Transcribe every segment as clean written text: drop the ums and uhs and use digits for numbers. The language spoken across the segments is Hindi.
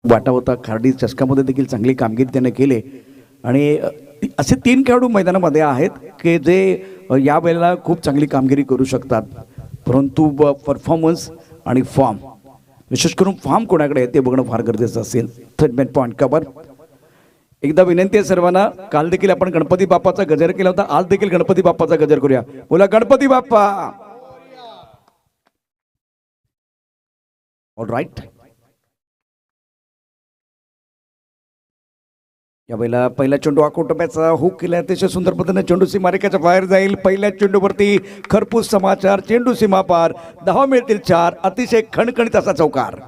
वाटा होता. खार्डी चषकामध्ये देखील चांगली कामगिरी त्याने केली आणि असे 3 खेळाडू मैदानामध्ये आहेत की जे यावेळेला खूप चांगली कामगिरी करू शकतात. परंतु परफॉर्मन्स आणि फॉर्म, विशेष करून फॉर्म कोणाकडे आहे ते बघणं फार गरजेचं असेल. Third man point cover. एकदा विनंती आहे सर्वांना, काल देखील आपण गणपती बाप्पाचा गजर केला होता, आज देखील गणपती बाप्पाचा गजर करूया. बोला गणपती बाप्पा. All right. यावेळेला पहिला चेंडू आकोटोप्याचा हुक केला, अतिशय सुंदर पद्धतीने चेंडू सीमारेखाच्या बाहेर जाईल. पहिल्या चेंडूवरती खरपूस समाचार, चेंडू सीमा पार, 10 मिळतील 4. अतिशय खणखणीत असा चौकार.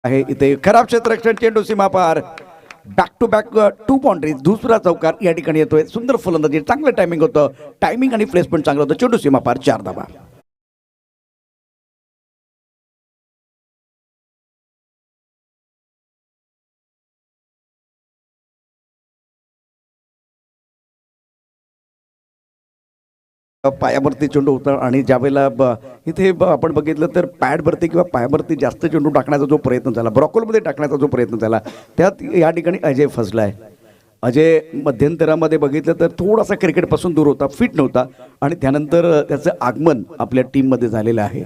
आहे इथे खराब क्षेत्ररक्षण, चेंडू सीमा पार. Back to back 2 boundaries. दुसरा चौकार या ठिकाणी येतोय. सुंदर फलंदाजी, चांगलं टायमिंग होतं. टायमिंग आणि प्लेसमेंट चांगलं होतं. चेंडू सीमा पार, 4 धावा. पायावरती चेंडू होता आणि ज्यावेळेला इथे आपण बघितलं तर पॅडवरती किंवा पायावरती जास्त चेंडू टाकण्याचा जो प्रयत्न झाला, ब्रॉकोलमध्ये टाकण्याचा जो प्रयत्न झाला, त्यात या ठिकाणी अजय फसला आहे. अजय मध्यंतरामध्ये बघितलं तर थोडासा क्रिकेटपासून दूर होता, फिट नव्हता आणि त्यानंतर त्याचं आगमन आपल्या टीममध्ये झालेलं आहे.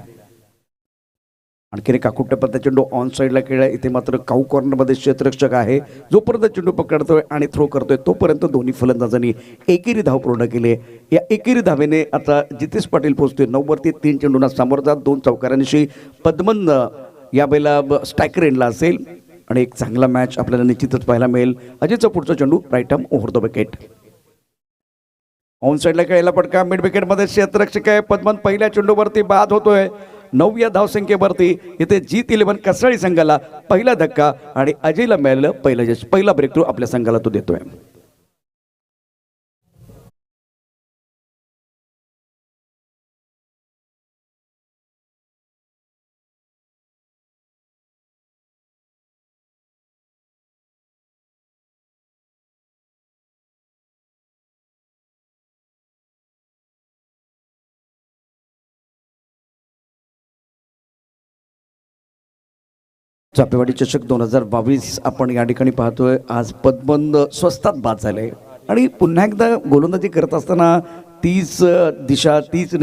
आणखीन एक आकुट्टपत्ता चेंडू ऑन साईडला खेळला. इथे मात्र काऊ कॉर्नरमध्ये क्षेत्ररक्षक आहे. जोपर्यंत चेंडू पकडतोय आणि थ्रो करतोय तोपर्यंत दोन्ही फलंदाजांनी एकेरी धाव पूर्ण केली. या एकेरी धावेने आता जितेश पाटील पोहोचतोय 9 वरती. 3 चेंडूंना सामोरं जात 2 चौकारांशी पद्मन यावेळेला स्ट्रायकर एंडला असेल आणि एक चांगला मॅच आपल्याला निश्चितच पाहायला मिळेल. अजयचा पुढचा चेंडू right arm over the wicket. On साईडला खेळायला पटका. मिड विकेटमध्ये क्षेत्ररक्षक आहे पद्मन. पहिल्या चेंडूवरती बाद होतोय. 9व्या धावसंख्येवरती इथे जीत 11 कसळी संघाला पहिला धक्का आणि अजयला मिळालेलं पहिलं यश. पहिला ब्रेक थ्रू आपल्या संघाला तो देतोय. चापेवाडी चषक 2022 आपण या ठिकाणी पाहतोय. आज पद्मन स्वस्तात बाद झाले आणि पुन्हा एकदा गोलंदाजी करत असताना तीच दिशा, तेच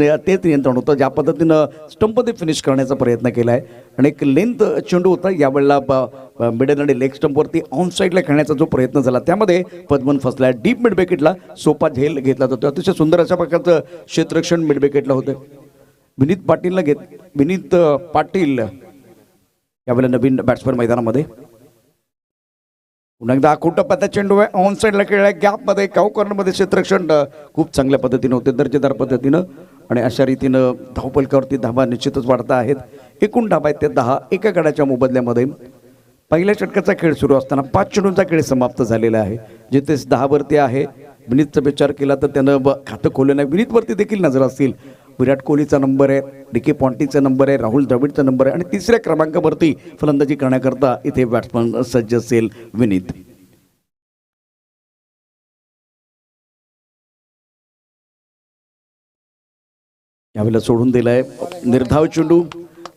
नियंत्रण होतं. ज्या पद्धतीनं स्टंपमध्ये फिनिश करण्याचा प्रयत्न केला आहे आणि एक लेंथ चेंडू होता यावेळेला मिडल आणि लेग स्टंपवरती ऑन साईडला खेळण्याचा जो प्रयत्न झाला त्यामध्ये पद्मन फसला. डीप मिड विकेटला सोपा झेल घेतला जातो. अतिशय सुंदर अशा प्रकारचं क्षेत्ररक्षण मिड विकेटला होतं. विनीत पाटील यावेळेला नवीन बॅट्समन मैदानामध्ये. पुन्हा एकदा आकुटप्पाचा चेंडू आहे. ऑन साईडला खेळला. गॅपमध्ये काऊ कॉर्नरमध्ये क्षेत्ररक्षण खूप चांगल्या पद्धतीनं होते, दर्जेदार पद्धतीनं आणि अशा रीतीनं धावपलकावरती धावा निश्चितच वाढता आहेत. एकूण धावा आहेत ते 10 एका गडाच्या मोबदल्यामध्ये. पहिल्या षटकाचा खेळ सुरू असताना 5 चेंडूंचा खेळ समाप्त झालेला आहे. जिथे 10 वरती आहे. विनीतचा विचार केला तर त्यानं खातं खोललं नाही. विनीतवरती देखील नजर असतील. विराट कोहलीचा नंबर आहे, डी.के. पॉन्टिंगचा नंबर आहे, राहुल द्रविडचा नंबर आहे आणि तिसऱ्या क्रमांकावरती फलंदाजी करण्याकरता इथे बॅट्समन सज्ज असेल विनीत. यावेळेला सोडून दिलाय निर्धाव चेंडू.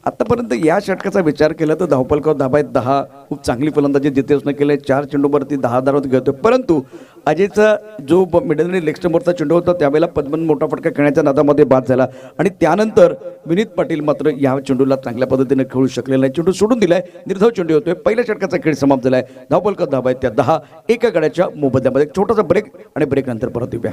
आतापर्यंत या षटकाचा विचार केला तर धावपलकावर धाबा आहेत 10. खूप चांगली फलंदाजी जितेशनं केली. 4 चेंडूवरती 10 धावात घेतोय. परंतु अजयचा जो मिडल आणि लेग स्टंपवरचा चेंडू होता त्यावेळेला पद्मन मोठा फटका खेळण्याच्या नादामध्ये बाद झाला आणि त्यानंतर विनीत पाटील मात्र या चेंडूला चांगल्या पद्धतीने खेळू शकलेला नाही. चेंडू सोडून दिलाय. निर्धाव चेंडू होतोय. पहिल्या षटकाचा खेळ समाप्त झालाय. धावपलकावर धाबा आहेत त्या 10 एका गड्याच्या मोबदल्यामध्ये. छोटासा ब्रेक आणि ब्रेक नंतर परत येऊया.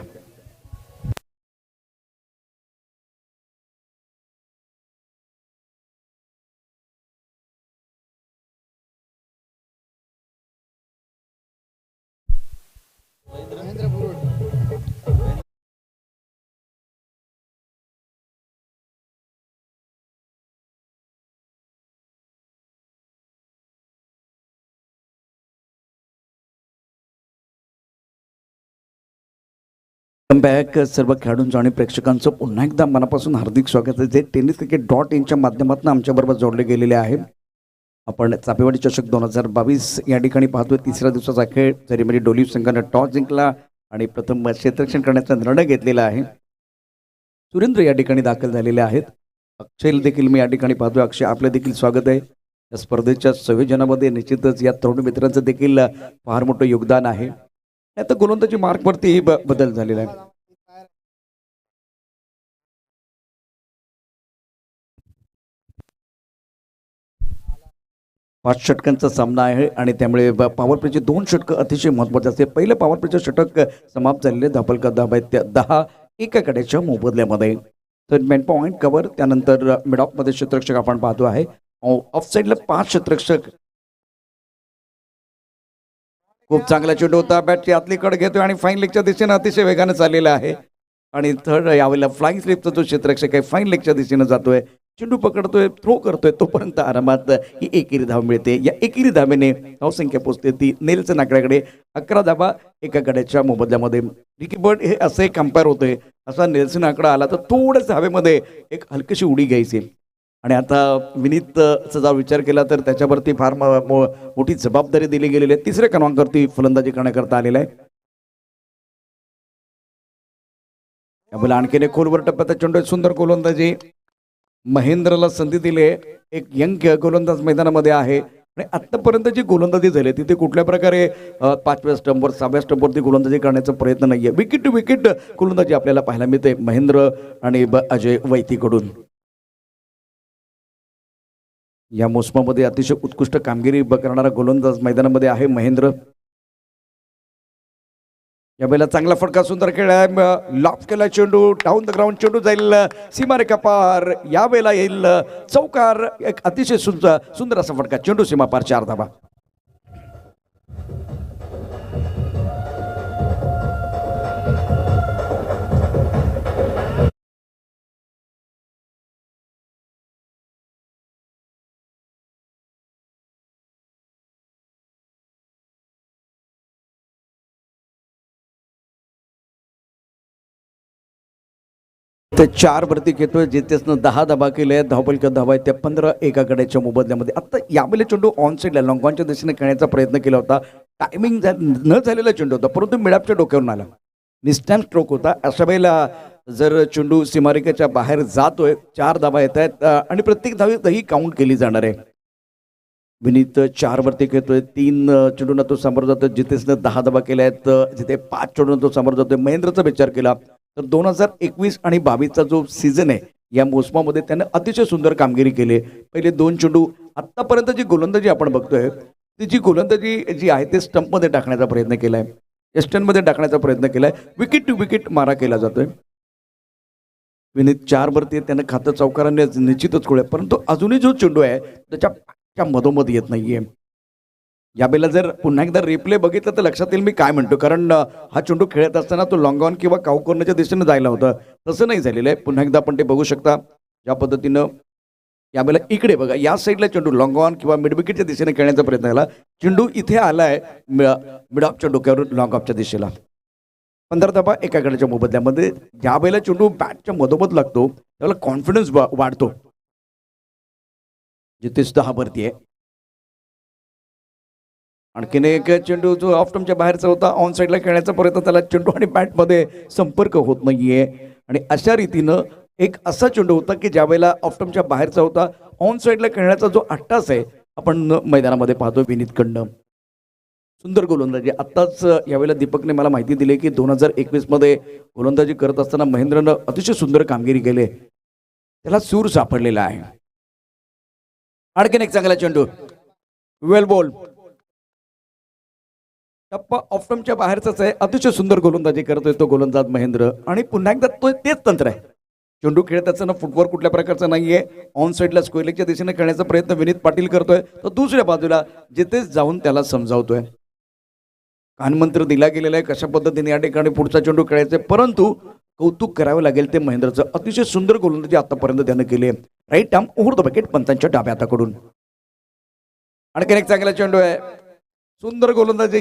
बॅक सर्व खेळाडूंचं आणि प्रेक्षकांचं पुन्हा एकदा मनापासून हार्दिक स्वागत आहे. जे tenniscricket.in माध्यमातून आमच्याबरोबर जोडले गेलेले आहे. आपण चापेवाडी चषक 2022 या ठिकाणी पाहतोय. तिसऱ्या दिवसाचा खेळ जरी डोली संघानं टॉस जिंकला आणि प्रथम क्षेत्ररक्षण करण्याचा निर्णय घेतलेला आहे. सुरेंद्र या ठिकाणी दाखल झालेले आहेत. अक्षय देखील मी या ठिकाणी पाहतोय. अक्षय, आपलं देखील स्वागत आहे. या स्पर्धेच्या संयोजनामध्ये निश्चितच या तरुण मित्रांचं देखील फार मोठं योगदान आहे. आता गोलंदाजी मार्कवरती बदल झालेला आहे. पाच षटकांचा सामना आहे आणि त्यामुळे पॉवर प्लेचे 2 षटकं अतिशय महत्त्वाचे असते. पहिलं पॉवर प्लेचं षटक समाप्त झालेले. धापलका धाबा आहेत त्या 10 एका कड्याच्या मोबदल्यामध्ये. तर मेन पॉईंट कव्हर, त्यानंतर मिड ऑफमध्ये क्षेत्ररक्षक आपण पाहतो आहे. ऑफ साईडला 5 क्षेत्ररक्षक. खूप चांगला चेंडू होता. बॅटची आतली कड घेतोय आणि फाईन लेगच्या दिशेने अतिशय वेगाने चाललेला आहे. आणि थर्ड यावेळेला फ्लाइंग स्लिपचा जो क्षेत्ररक्षक आहे फाईन लेगच्या दिशेने जातोय. चेंडू पकडतोय, थ्रो करतोय, तोपर्यंत आरामात ही एकेरी धाव मिळते. या एकेरी धावेने धावसंख्या पोचते ती नेल्सन आकड्याकडे. 11 धावा एका गड्याच्या मोबदल्यामध्ये. रिकी बर्ड हे असे कंपेअर होते. असा नेल्सन आकडा आला तर थोडंच हवेमध्ये एक हलकीशी उडी घ्यायची. आणि आता विनीतचा जर विचार केला तर त्याच्यावरती फार मोठी जबाबदारी दिली गेलेली आहे. तिसऱ्या क्रमांकावरती फलंदाजी करण्याकरता आलेला आहे. त्यामुळे आणखीन एक खोलवर टप्प्यात चेंडू. सुंदर गोलंदाजी. महेंद्रला संधी दिली. एक यंग गोलंदाज मैदानामध्ये आहे आणि आतापर्यंत जी गोलंदाजी झाली तिथे कुठल्या प्रकारे 5व्या स्टंपवर 6व्या स्टंपवरती गोलंदाजी करण्याचा प्रयत्न नाहीये. विकेट टू विकेट गोलंदाजी आपल्याला पाहायला मिळते महेंद्र आणि अजय वैतीकडून. या मोसमामध्ये अतिशय उत्कृष्ट कामगिरी करणारा गोलंदाज मैदानामध्ये आहे महेंद्र. यावेळेला चांगला फटका, सुंदर खेळ आहे. लॉफ केला चेंडू, डाऊन द ग्राउंड चेंडू जाईल सीमारेखा पार. यावेळेला येईल चौकार. एक अतिशय सुंदर असा फटका, चेंडू सीमा पार. 4 धावा. ते 4 वरती घेतोय. जितेशनं 10 धावा केले. धावपलका धावा आहेत त्या 15 एका गड्याच्या मोबदल्यामध्ये. आता यावेळेला चेंडू ऑन साईडला लॉंगॉनच्या दिशेने खेळण्याचा प्रयत्न केला होता. टायमिंग न झालेला चेंडू होता, परंतु मिडापच्या डोक्यावरून आला. निस्टॅम्प स्ट्रोक होता. अशा वेळेला जर चेंडू सीमारेखेच्या बाहेर जातोय, 4 धावा येत आहेत आणि प्रत्येक धावीत ही काउंट केली जाणार आहे. विनीत 4 वरती खेळतोय. 3 चेंडूंना तो समोर जातोय. जितेशनं 10 धावा केल्या आहेत. जिथे 5 चेंडूंना तो समोर जातोय. महेंद्रचा विचार केला तर 2021 आणि 22चा जो सीझन आहे या मोसमामध्ये त्यानं अतिशय सुंदर कामगिरी केली. पहिले 2 चेंडू, आतापर्यंत जी गोलंदाजी आपण बघतोय ती जी गोलंदाजी जी आहे ते स्टंपमध्ये टाकण्याचा प्रयत्न केलाय, एस्टनमध्ये टाकण्याचा प्रयत्न केलाय. विकेट टू विकेट मारा केला जातोय. विनीत 4 वरती त्यानं खातं चौकाराने निश्चितच खोळ्या, परंतु अजूनही जो चेंडू आहे त्याच्या मधोमध येत नाहीये. यावेळेला जर पुन्हा एकदा रिप्ले बघितलं तर लक्षात येईल मी काय म्हणतो. कारण हा चेंडू खेळत असताना तो लॉंग ऑन किंवा काऊ कॉर्नरच्या दिशेने जायला होता, तसं नाही झालेलं आहे. पुन्हा एकदा आपण ते बघू शकता. ज्या पद्धतीनं यावेळेला इकडे बघा, या साईडला चेंडू लॉंग ऑन किंवा मिड विकेटच्या दिशेने खेळण्याचा प्रयत्न केला. चेंडू इथे आलाय मिड ऑफच्या डोक्यावरून लॉंग ऑफच्या दिशेला. 15 धावा एका गड्याच्या मोबदल्यामध्ये. ज्यावेळेला चेंडू बॅटच्या मधोमध लागतो त्यावेळेला कॉन्फिडन्स वाढतो. जितेश 10 वरती आहे. आणखीन एक चेंडू जो ऑफ स्टंपच्या बाहेरचा होता, ऑन साईडला खेळण्याचा प्रयत्न, त्याला चेंडू आणि बॅटमध्ये संपर्क होत नाहीये. आणि अशा रीतीनं एक असा चेंडू होता की ज्यावेळेला ऑफ स्टंपच्या बाहेरचा होता, ऑन साईडला खेळण्याचा जो अट्टास आहे आपण मैदानामध्ये पाहतो विनीतकडनं. सुंदर गोलंदाजी. आत्ताच यावेळेला दीपकने मला माहिती दिली की 2021 मध्ये गोलंदाजी करत असताना महेंद्रनं अतिशय सुंदर कामगिरी केली. त्याला सूर सापडलेला आहे. आणखीन एक चांगला चेंडू, वेल बॉल. टप्पा ऑफ स्टंपच्या बाहेरचाच आहे. अतिशय सुंदर गोलंदाजी करतोय तो गोलंदाज महेंद्र. आणि पुन्हा एकदा तो तेच तंत्र आहे. चेंडू खेळत असताना फुटवर्क कुठल्या प्रकारचा नाहीये. ऑन साईडला स्क्वेअर लेगच्या दिशेने खेळण्याचा प्रयत्न विनीत पाटील करतोय, तर दुसऱ्या बाजूला जिथेच जाऊन त्याला समजावतोय. कानमंत्र दिला गेलेला आहे कशा पद्धतीने या ठिकाणी पुढचा चेंडू खेळायचा, परंतु कौतुक करावं लागेल ते महेंद्रचं. अतिशय सुंदर गोलंदाजी आतापर्यंत त्यानं केली आहे. Right arm over the wicket पंचांच्या डाव्या हाताकडून. आणखीन एक चांगला चेंडू आहे. सुंदर गोलंदाजी.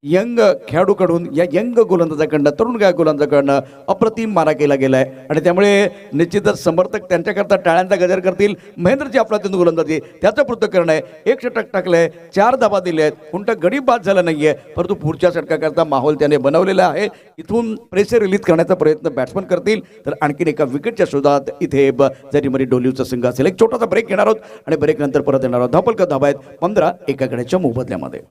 यंग खेळाडूकडून या यंग गोलंदाजाकडनं तरुण गोलंदाजाकडनं अप्रतिम मारा केला गेलाय आणि त्यामुळे निश्चितच समर्थक त्यांच्याकरता टाळ्यांचा गजर करतील. महेंद्रची अप्रतिम गोलंदाजी त्याचं पृथक्करण आहे. एक षटक टाकलंय, 4 धाबा दिले आहेत. कोणता गडी बाद झाला नाहीये, परंतु पुढच्या षटकाकरता माहोल त्याने बनवलेला आहे. इथून प्रेशर रिलीज करण्याचा प्रयत्न बॅट्समन करतील तर आणखीन एका विकेटच्या शोधात इथे जरीमरी डोलीवचा संघ असेल. एक छोटासा ब्रेक घेणार आहोत आणि ब्रेक नंतर परत येणार आहोत. धापलका धाबा आहेत 15 एका गड्याच्या मोबदल्यामध्ये.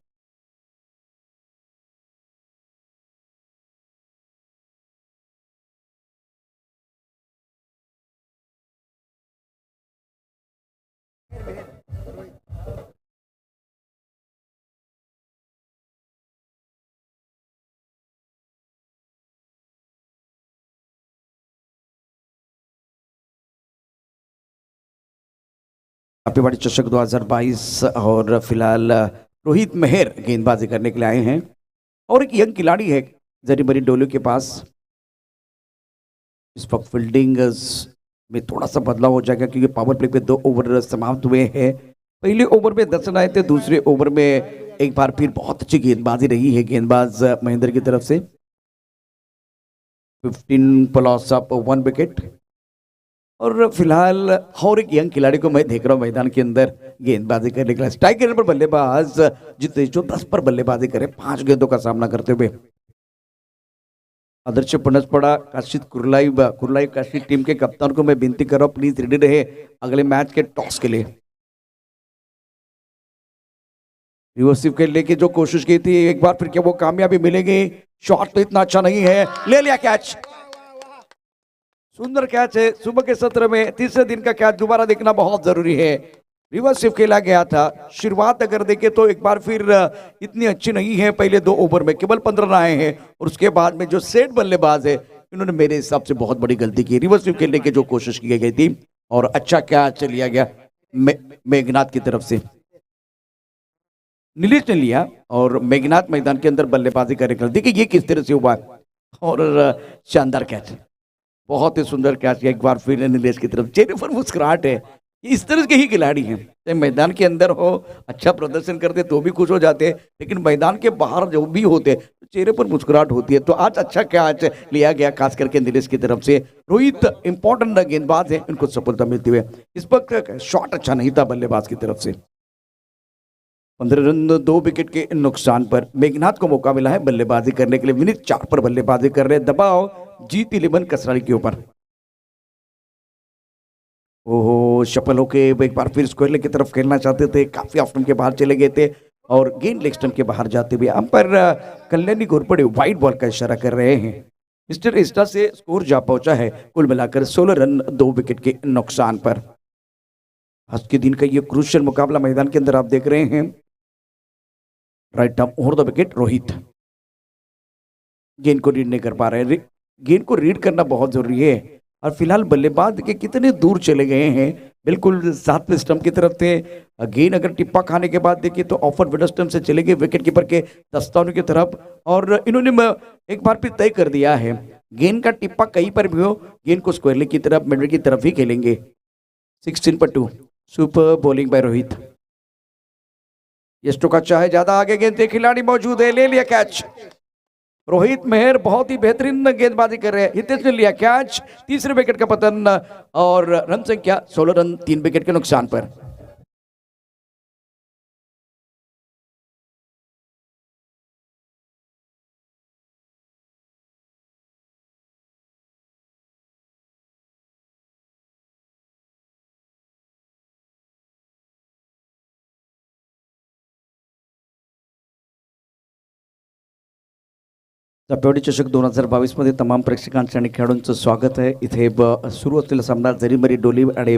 हैप्पी चषक 2022 और फिलहाल रोहित मेहर गेंदबाजी करने के लिए आए हैं और एक यंग खिलाड़ी है जरीमरी डोलू के पास. इस वक्त फील्डिंग में थोड़ा सा बदलाव हो जाएगा क्योंकि पावर प्ले पे 2 ओवर समाप्त हुए हैं. पहले ओवर में 10 रन आए थे, दूसरे ओवर में एक बार फिर बहुत अच्छी गेंदबाजी रही है गेंदबाज महेंद्र की तरफ से. 15 प्लस ऑफ 1 विकेट. और फिलहाल और एक यंग खिलाड़ी को मैं देख रहा हूँ मैदान के अंदर गेंदबाजी करने के लिए. स्ट्राइक रेट पर बल्लेबाज जितेश जो 10 पर बल्लेबाजी करे, 5 गेंदों का सामना करते हुए. आदर्श पनसपड़ा काशिद कुरलाई काशिद टीम के कप्तान को मैं विनती कर रहा हूँ प्लीज रेडी रहे अगले मैच के टॉस के लिए. रिवर्सिव खेलने की जो कोशिश की थी, एक बार फिर क्या वो कामयाबी मिलेगी? शॉट तो इतना अच्छा नहीं है, ले लिया कैच. सुंदर कैच है. सुबह के सत्र में तीसरे दिन का कैच दोबारा देखना बहुत जरूरी है. रिवर्सिव खेला गया था. शुरुआत अगर देखें तो एक बार फिर इतनी अच्छी नहीं है. पहले 2 ओवर में केवल 15 रन आए हैं और उसके बाद में जो सेट बल्लेबाज है इन्होंने मेरे हिसाब से बहुत बड़ी गलती की. रिवर्सिव खेलने की जो कोशिश की गई थी और अच्छा कैच लिया गया मेघनाथ की तरफ से. नीलेश ने लिया और मेघनाथ मैदान के अंदर बल्लेबाजी करेगा. देखिए ये किस तरह से हुआ और शानदार कैच, बहुत ही सुंदर कैच किया एक बार फिर नीलेश की तरफ. चेहरे पर मुस्कुराहट है. इस तरह के ही खिलाड़ी हैं. चाहे मैदान के अंदर हो अच्छा प्रदर्शन करते तो भी खुश हो जाते, लेकिन मैदान के बाहर जो भी होते तो चेहरे पर मुस्कुराहट होती है. तो आज अच्छा कैच लिया गया खास करके नीलेश की तरफ से. रोहित इंपॉर्टेंट गेंदबाज है, इनको सफलता मिलती हुई. इस वक्त शॉट अच्छा नहीं था बल्लेबाज की तरफ से. 15 रन 2 विकेट के नुकसान पर मेघनाथ को मौका मिला है बल्लेबाजी करने के लिए. विनीत 4 पर बल्लेबाजी कर रहे हैं. दबाव जीत 11 कसराली के ऊपर. ओहो सफल होके एक बार फिर स्क्वायर की तरफ खेलना चाहते थे, काफी ऑफ स्टंप के बाहर चले गए थे और गेंद लेग स्टंप के बाहर जाते हुए umpire Kalyani Ghorpade wide ball का इशारा कर रहे हैं. मिस्टर इस्टा से स्कोर जा पहुंचा है कुल मिलाकर 16 रन 2 विकेट के नुकसान पर. आज के दिन का ये क्रूशियल मुकाबला मैदान के अंदर आप देख रहे हैं. Right arm over the wicket Rohit गेंद को रीड नहीं कर पा रहे. गेंद को रीड करना बहुत जरूरी है. और फिलहाल बल्लेबाज के कितने दूर चले गए हैं, बिल्कुल 7वें स्टंप की तरफ थे. गेंद अगर टिप्पा खाने के बाद देखिए तो ऑफर मिडल स्टंप से चले गए विकेट कीपर के दस्तानों की तरफ और इन्होंने एक बार फिर तय कर दिया है गेंद का टिप्पा कहीं पर भी हो गेंद को स्क्वायर लेग की तरफ मिडल की तरफ ही खेलेंगे. 16 पर 2 सुपर बॉलिंग बाय रोहित. ये स्ट्रोक अच्छा है, ज्यादा आगे गेंद से खिलाड़ी मौजूद है, ले लिया कैच. रोहित मेहर बहुत ही बेहतरीन गेंदबाजी कर रहे हैं. हितेश ने लिया कैच. तीसरे विकेट का पतन और रन संख्या 16 रन 3 विकेट के नुकसान पर. चपेवाडी चषक 2022 मध्ये तमाम प्रेक्षकांचं आणि खेळाडूंचं स्वागत आहे. इथे सुरू असलेला सामना जरीमरी डोली आणि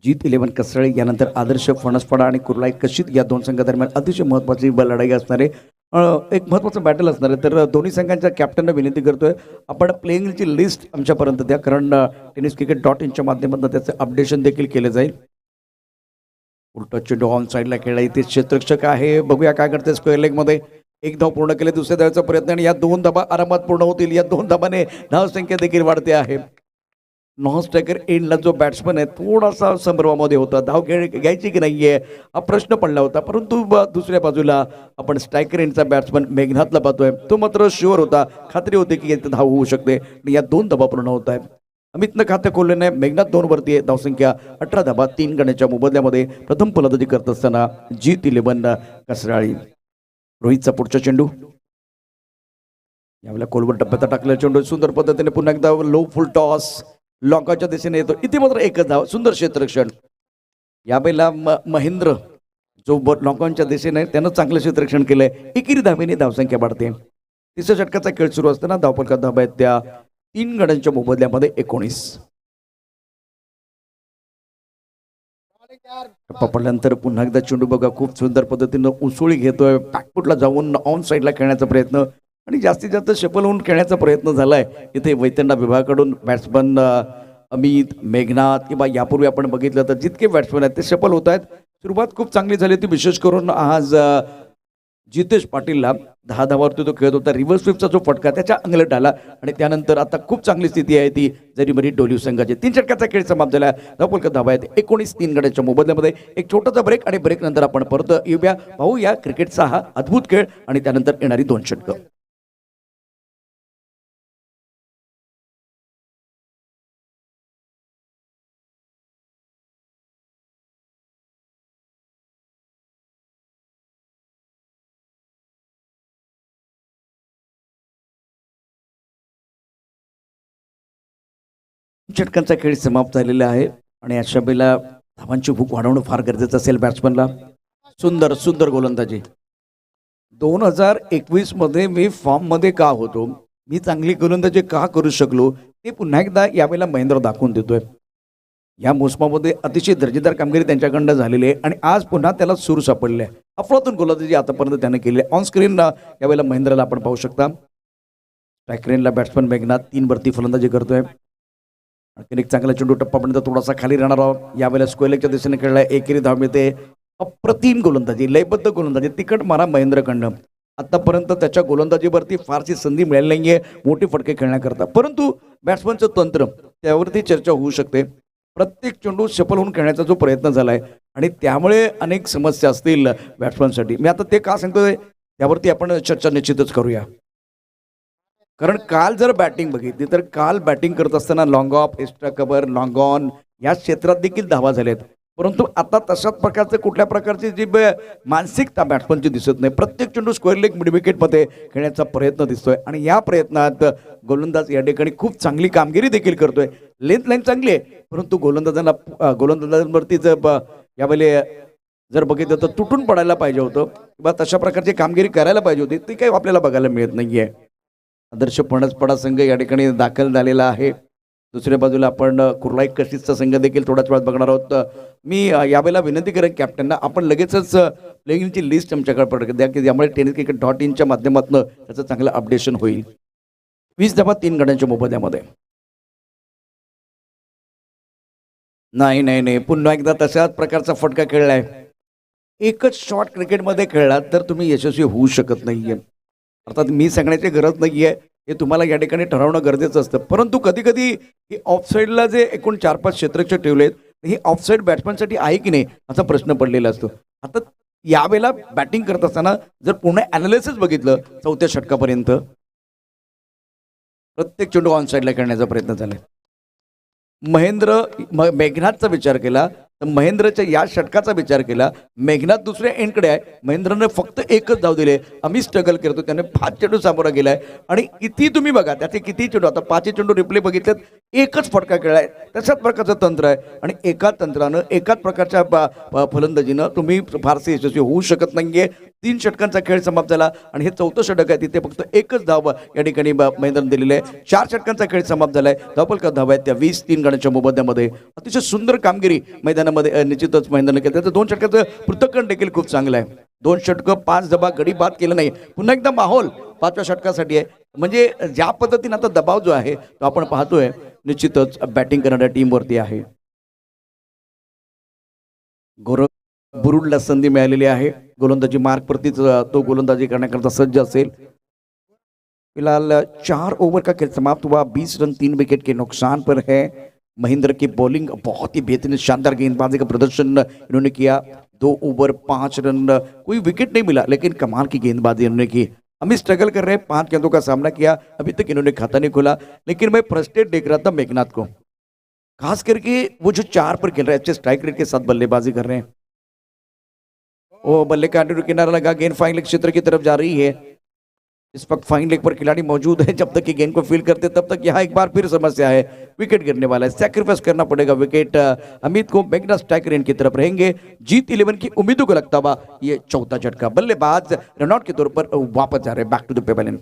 जीत 11 कसरळी यानंतर आदर्श फणसपडा आणि कुर्लाई कशिद या 2 संघादरम्यान अतिशय महत्त्वाची लढाई असणार आहे. एक महत्त्वाचं बॅटल असणार आहे. तर दोन्ही संघांच्या कॅप्टनला विनंती करतोय आपण प्लेइंगची लिस्ट आमच्यापर्यंत द्या, कारण tenniscricket.in च्या माध्यमातून त्याचं अपडेशन देखील केलं जाईल. उलटा चेंडू ऑन साईडला खेळला. इथे क्षेत्ररक्षक आहे, बघूया काय करते स्क्वेअर लेग मध्ये. एक धाव पूर्ण केले, दुसऱ्या धावाचा प्रयत्न आणि या 2 धावा आरामात पूर्ण होतील. या 2 धावाने धाव संख्या देखील वाढते आहे. नॉन स्ट्रायकर एंडला जो बॅट्समन आहे थोडासा संभ्रमामध्ये होता, धाव घ्यायची की नाहीये हा प्रश्न पडला होता. परंतु दुसऱ्या बाजूला आपण स्ट्रायकर एंडचा बॅट्समन मेघनाथला पाहतोय, तो मात्र शुअर होता, खात्री होती की यात धाव होऊ शकते. या 2 धावा पूर्ण होत आहेत. अमितनं खातं खोललं नाही. मेघनाथ 2 वरती आहे. धावसंख्या 18 धावा 3 गड्याच्या मोबदल्यामध्ये. प्रथम फलंदाजी करत असताना G11 कसराळी. रोहितचा पुढचा चेंडू यावेळेला कोलवर टप्प्यात टाकलेला चेंडू सुंदर पद्धतीने पुन्हा एकदा लो फुल टॉस लॉकाच्या दिशेने येतो. इथे मात्र एकच धाव. सुंदर क्षेत्ररक्षण यावेळेला महेंद्र जो लॉकांच्या दिशेने त्यानं चांगलं क्षेत्ररक्षण केलंय. एकेरी धावेने धावसंख्या वाढते. तिसऱ्या षटकाचा खेळ सुरू असताना धावफलकात धावा आहेत त्या 3 गड्यांच्या मोबदल्यामध्ये 19. टप्पा पडल्यानंतर पुन्हा एकदा चेंडू बघा खूप सुंदर पद्धतीनं उसळी घेतोय. बॅकफुटला जाऊन ऑन साईडला खेळण्याचा प्रयत्न आणि जास्तीत जास्त शफल होऊन खेळण्याचा प्रयत्न झालाय. इथे वैतंडा विभागाकडून बॅट्समन अमित, मेघनाथ किंवा यापूर्वी आपण बघितलं तर जितके बॅट्समन आहेत ते सफल होत आहेत. सुरुवात खूप चांगली झाली होती. विशेष करून आज जितेश पाटीलला 10 धावावरती तो खेळत होता. रिव्हर्स स्वीपचा जो फटका त्याच्या अंगलट आला आणि त्यानंतर आता खूप चांगली स्थिती आहे ती जरीमरी डोलीव संघाची. 3 षटकाचा खेळ समाप्त झाला. धावफलकात धावा आहेत 19. 3 गड्यांच्या मोबदल्यामध्ये एक छोटासा ब्रेक आणि ब्रेक नंतर आपण परत येऊया. पाहू या क्रिकेटचा हा अद्भुत खेळ आणि त्यानंतर येणारी 2 षटकं. षटकांचा खेळ समाप्त झालेला आहे आणि अशा वेळेला धावांची भूक वाढवणं फार गरजेचं असेल बॅट्समनला. सुंदर सुंदर गोलंदाजी. 2021 मध्ये मी फॉर्ममध्ये का होतो, मी चांगली गोलंदाजी का करू शकलो, ते पुन्हा एकदा यावेळेला महेंद्र दाखवून देतोय. या मोसमामध्ये अतिशय दर्जेदार कामगिरी त्यांच्याकडनं झालेली आहे आणि आज पुन्हा त्याला सूर सापडले. अफलातून गोलंदाजी आतापर्यंत त्याने केली आहे. ऑन स्क्रीन यावेळेला महेंद्रला आपण पाहू शकता. स्ट्रायकरेनला बॅट्समन मेघनाथ 3 वरती फलंदाजी करतोय. आणखी एक चांगला चेंडू टप्पापर्यंत थोडासा खाली राहणार आहोत. यावेळेला स्क्वेअरलेगच्या दिशेने खेळलाय. एकेरी धाव मिळते. अप्रतिम गोलंदाजी, लयबद्ध गोलंदाजी, तिकट मारा महेंद्रकडनं. आतापर्यंत त्याच्या गोलंदाजीवरती फारशी संधी मिळाली नाहीये मोठे फटके खेळण्याकरता. परंतु बॅट्समनचं तंत्र त्यावरती चर्चा होऊ शकते. प्रत्येक चेंडू सफल होऊन खेळण्याचा जो प्रयत्न झालाय आणि त्यामुळे अनेक समस्या असतील बॅट्समनसाठी. मी आता ते का सांगतोय त्यावरती आपण चर्चा निश्चितच करूया. कारण काल जर बॅटिंग बघितली तर काल बॅटिंग करत असताना long of, extra cover, long on या क्षेत्रात देखील धावा झाल्यात. परंतु आता तशाच प्रकारचे कुठल्या प्रकारची जी मानसिकता बॅट्समनची दिसत नाही. प्रत्येक चेंडू स्क्वेअर लेग मिड विकेटमध्ये खेळण्याचा प्रयत्न दिसतोय आणि या प्रयत्नात गोलंदाज या ठिकाणी खूप चांगली कामगिरी देखील करतोय. लेंथ लाईन चांगली आहे परंतु गोलंदाजांवरती जर यावेळेला जर बघितलं तर तुटून पडायला पाहिजे होतं किंवा तशा प्रकारची कामगिरी करायला पाहिजे होती, ती काही आपल्याला बघायला मिळत नाहीये. आदर्श पणसपडा संघ या ठिकाणी दाखल झालेला आहे. दुसऱ्या बाजूला आपण कुर्लाई कशिसचा संघ देखील थोड्याच वेळात बघणार आहोत. मी यावेळेला विनंती करेन कॅप्टनना आपण लगेचच प्लेइंगची लिस्ट आमच्याकडे पडत द्या की यामुळे tenniscricket.in च्या माध्यमातून त्याचं चांगलं अपडेशन होईल. 20 धावा 3 गड्यांच्या मोबदल्यामध्ये. नाही नाही नाही पुन्हा एकदा तशाच प्रकारचा फटका खेळलाय. एकच शॉट क्रिकेटमध्ये खेळलात तर तुम्ही यशस्वी होऊ शकत नाहीये. अर्थात मी सांगण्याची गरज नाहीये, हे तुम्हाला या ठिकाणी ठरवणं गरजेचं असतं. परंतु कधी कधी ही ऑफसाईडला जे एकूण 4-5 क्षेत्ररक्षक ठेवलेत ही ऑफसाईड बॅट्समॅनसाठी आहे की नाही असा प्रश्न पडलेला असतो. आता यावेळेला बॅटिंग करत असताना जर पूर्ण ॲनालिसिस बघितलं 4थ्या षटकापर्यंत प्रत्येक चेंडू ऑन साईडला खेळण्याचा प्रयत्न झालाय. मेघनाथचा विचार केला तर महेंद्रच्या या षटकाचा विचार केला. मेघनाथ दुसऱ्या एंडकडे आहे. महेंद्रने फक्त एकच धाव दिले. आम्ही स्ट्रगल करतो त्याने 5 चेंडू सामोरा गेलाय आणि किती तुम्ही बघा त्याचे किती चेंडू आता 5 चेंडू रिप्ले बघितलेत एकच फटका खेळाय. तशाच प्रकारचं तंत्र आहे आणि एकाच तंत्रानं एकाच प्रकारच्या फलंदाजीनं तुम्ही फारसे यशस्वी होऊ शकत नाहीये. 3 षटकांचा खेळ समाप्त झाला आणि हे 4थं षटक आहे. तिथे फक्त एकच धाव या ठिकाणी महेंद्रने दिलेली आहे. 4 षटकांचा खेळ समाप्त झालाय. धावफलकात धावा आहेत त्या 20. 3 गड्यांच्या मोबदल्यामध्ये. अतिशय सुंदर कामगिरी मैदानामध्ये निश्चितच महेंद्रने केलं. त्याचं 2 षटकाचं पृथक्करण देखील खूप चांगलं आहे. 2 षटकं 5 दबा गडी बाद केलं नाही. पुन्हा एकदा माहोल 5व्या षटकासाठी आहे. म्हणजे ज्या पद्धतीने आता दबाव जो आहे तो आपण पाहतोय निश्चितच बॅटिंग करणाऱ्या टीमवरती आहे. बुरुडला संधी मिळालेली आहे. गोलंदाजी मार्कवरतीच तो गोलंदाजी करण्याकरता सज्ज असेल. फिलहाल 4 ओवर का खेल समाप्त हुआ. 20 रन 3 विकेट के नुकसान पर है. महेंद्र की बॉलिंग बहुत ही बेहतरीन शानदार गेंदबाजी का प्रदर्शन इन्होंने किया। 2 ओवर 5 रन, कोई विकेट नहीं मिला लेकिन कमाल की गेंदबाजी इन्होंने की। हम स्ट्रगल कर रहे हैं, 5 गेंदों का सामना किया, अभी तक इन्होंने खाता नहीं खोला। लेकिन मैं फ्रस्ट्रेट देख रहा था मेघनाथ को, खास करके वो जो 4 पर खेल रहे हैं, अच्छे स्ट्राइक रेट के साथ बल्लेबाजी कर रहे हैं। वो बल्ले का किनारा लगा, गेंद फाइन लेग क्षेत्र की तरफ जा रही है। इस वक्त फाइन लेग पर खिलाड़ी मौजूद है, जब तक कि गेंद को फील करते तब तक यहाँ एक बार फिर समस्या है, विकेट गिरने वाला है, सैक्रिफाइस करना पड़ेगा विकेट अमित को। मेघना स्ट्राइक रेंज की तरफ रहेंगे, जीत 11 की उम्मीदों को लगता हुआ ये चौथा झटका। बल्लेबाज रनआउट के तौर पर वापस जा रहे हैं, back to the pavilion.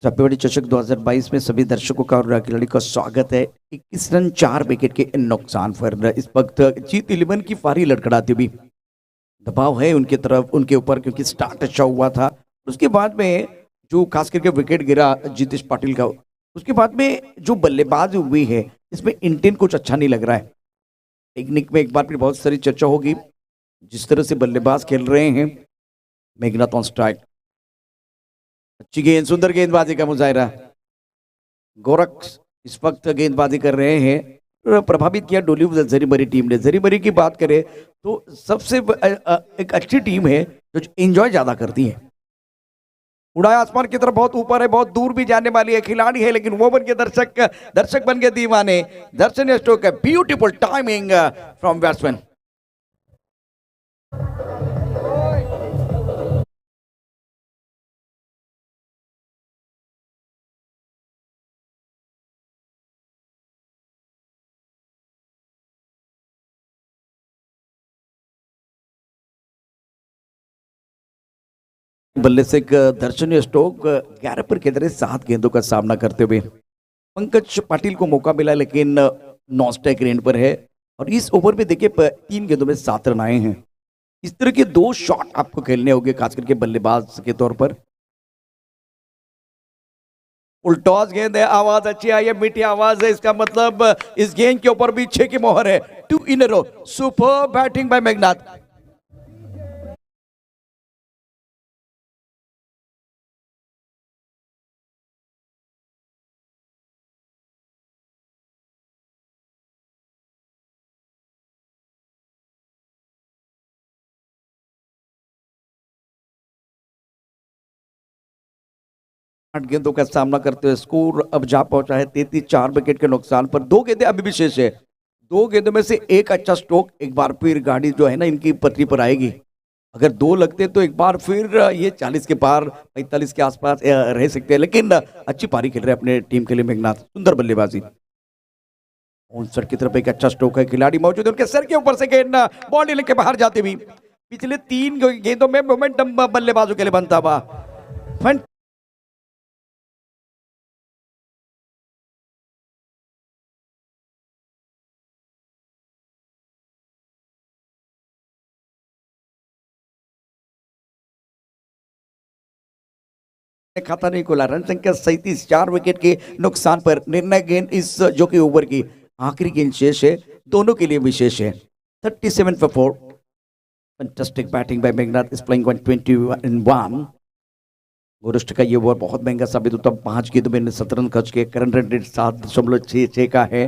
Chhattisgarh चषक 2022 में सभी दर्शकों का और खिलाड़ी का स्वागत है। 21 रन 4 विकेट के नुकसान पर इस वक्त जीत 11 की पारी लड़खड़ाती हुई, दबाव है उनकी तरफ, उनके ऊपर, क्योंकि स्टार्ट अच्छा हुआ था। उसके बाद में जो खास करके विकेट गिरा जीतेश पाटिल का, उसके बाद में जो बल्लेबाज हुई है इसमें इंटेंट कुछ अच्छा नहीं लग रहा है। टेक्निक में एक बार फिर बहुत सारी चर्चा होगी, जिस तरह से बल्लेबाज खेल रहे हैं। मेघनाथ ऑन स्ट्राइक, अच्छी गेंद, सुंदर गेंदबाजी का मुजाहिरा। गोरख इस वक्त गेंदबाजी कर रहे हैं, प्रभावित किया डोली जरीमरी टीम ने। जरीमरी की बात करें तो सबसे एक अच्छी टीम है जो एंजॉय ज्यादा करती है। उड़ाया आसमान की तरफ, बहुत ऊपर है, बहुत दूर भी जाने वाली है, खिलाड़ी है लेकिन वो बन के दर्शक बन के दीवाने। दर्शनीय स्ट्रोक है, ब्यूटीफुल टाइमिंग फ्रॉम बैट्समैन। बल्ले से एक दर्शनीय स्ट्रोक, 11 पर खेल रहे 7 गेंदों का सामना करते हुए पंकज पाटिल को मौका मिला, लेकिन नॉन स्ट्राइक रेंज पर है। और इस ओवर में देखिए 3 गेंदों में 7 रन आए हैं। इस तरह के 2 शॉट आपको खेलने होंगे, खास करके बल्लेबाज के तौर पर। उल्टॉस गेंद है, आवाज अच्छी आई है, मीठी आवाज है, इसका मतलब इस गेंद के ऊपर भी 6 की मोहर है। 2 इन अ रो, सुपर बैटिंग बाय मेघनाथ। आठ गेंदों का सामना करते हुए स्कोर अब जा पहुंचा है 33, 4 विकेट के नुकसान पर। 2 गेंदें अभी भी शेष है, 2 गेंदों में से एक अच्छा स्ट्रोक, एक बार फिर गाड़ी जो है ना इनकी पटरी पर आएगी। अगर 2 लगते तो एक बार फिर ये 40 के पार, 45 के आसपास रह सकते हैं। लेकिन अच्छी पारी खेल रहे हैं अपने टीम के लिए मेघनाथ, सुंदर बल्लेबाजी। ऑन सर की तरफ एक अच्छा स्ट्रोक है, खिलाड़ी मौजूद है, उनके सर के ऊपर से गेंद बॉडी लेके बाहर जाती हुई। पिछले 3 गेंदों में मोमेंटम बल्लेबाजों के लिए बनता हुआ। खाता नहीं खोला, रन संख्या 37, 4 विकेट के नुकसान पर। निर्णय गेंद इस जो कि ओवर की आखिरी गेंद शेष है, दोनों के लिए विशेष है। 37 for 4। Fantastic batting bye Meghnath, is playing 121। गोरस्ट का ये ओवर बहुत महंगा साबित होता। 5 गेंदों में 17 रन खर्च के, करंट रन रेट 7.66 का है।